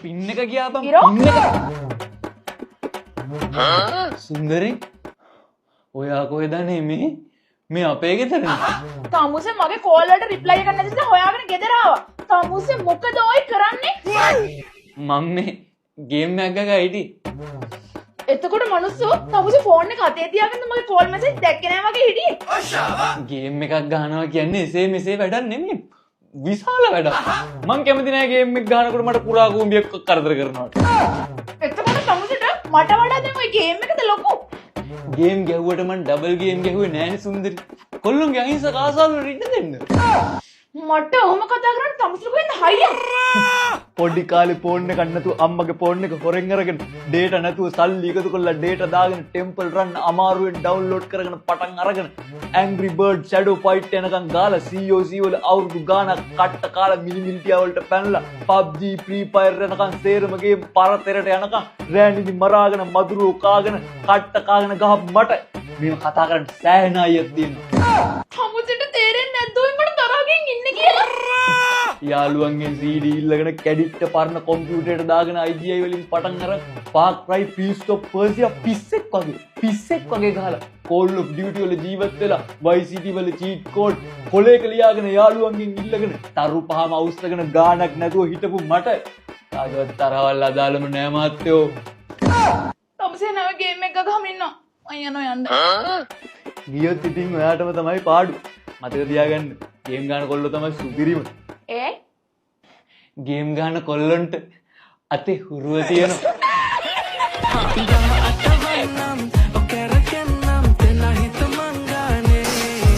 පින් එක ගියා බං. ඉරෝ? පින් එක. සුන්දරේ ඔයා කොහෙද නෙමේ? මේ අපේ ගෙදරනේ. තමුසේ මගේ කෝල් වලට රිප්ලයි එකක් නැති නිසා හොයාගෙන ගෙදර ආවා. තමුසේ මොකද ඔය කරන්නේ? මම මේ ගේම් එකක් ගගා හිටියේ. එතකොට මනුස්සෝ තමුසේ ෆෝන් එක අතේ තියාගෙන මගේ කෝල් මැසේජ් දැක්කේ නැහැ වගේ හිටියේ. ගේම් එකක් ගහනවා කියන්නේ එසේ මෙසේ වැඩක් නෙමෙයි. විශාල වැඩක්. මං කැමති නෑ ගේම් එක ගහනකොට මට පුරා කූඹියක් කරදර කරනවට. එතකොට තමුසේට මට වඩා දැන් ওই ගේම් එකද ලොකු. ගේම් ගැහුවට මං ඩබල් ගේම් ගැහුවේ නෑනේ සුන්දරි. කොල්ලොන්ගේ අහිංසක ආසාවල් වලට ඉඩ දෙන්න. මට ඔහොම කතා කරන්න තමුසේට කොහෙන්ද හයිය? පොඩි කාලේ ෆෝන් එකක් නැතුව අම්මගේ ෆෝන් එක හොරෙන් අරගෙන ඩේටා නැතුව සල්ලි එකතු කරලා ඩේටා දාගෙන ටෙම්පල් රන් අමාරුවෙන් ඩවුන්ලෝඩ් කරගෙන පටන් අරගෙන Angry Bird Shadow Fight යනකම් ගාලා COC වල අවුරුදු ගාණක් කට්ට කාලා මිලිමිලිටියා වලට පැනලා PUBG Free Fire යනකම් සේරම ගේම් පරතරයට යනකම් රෑනිදි මරාගෙන මදුරුව කාගෙන කට්ට කාගෙන ගහ මට මේව කතා කරන්න සෑහෙන අයියක් තියෙනවා. තමුසේට තේරෙන්නේ නැද්ද ඔය මට තරහකින් ඉන්නේ කියලා? යාළුවන්ගෙන් CD ඉල්ලගෙන කැඩිට්ට පරණ කොම්පියුටරේට දාගෙන IGI වලින් පටන් අර Far Cry Prince of Persia පිස්සෙක් වගේ ගහලා Call of Duty වල ජීවත් වෙලා Vice City වල cheat code කොලේක ලියාගෙන යාළුවන්ගෙන් ඉල්ලගෙන තරු පහම අවුස්සගෙන ගාණක් නැතුව හිටපු මට කාගවත් තරවල් අදාළම නෑ මාත්‍යෝ. තමුසේ නම ගේම් එක ගහමින් ඉන්නවා. මම යනවා යන්න. ගියොත් ඉතින් ඔයාටම තමයි පාඩු. මතක තියාගන්න ගේම් ගන්න කොල්ලෝ තමයි සුපිරිම. ඒ ගේම් ගන්න කොල්ලොන්ට අතේ හුරුව තියෙනවා.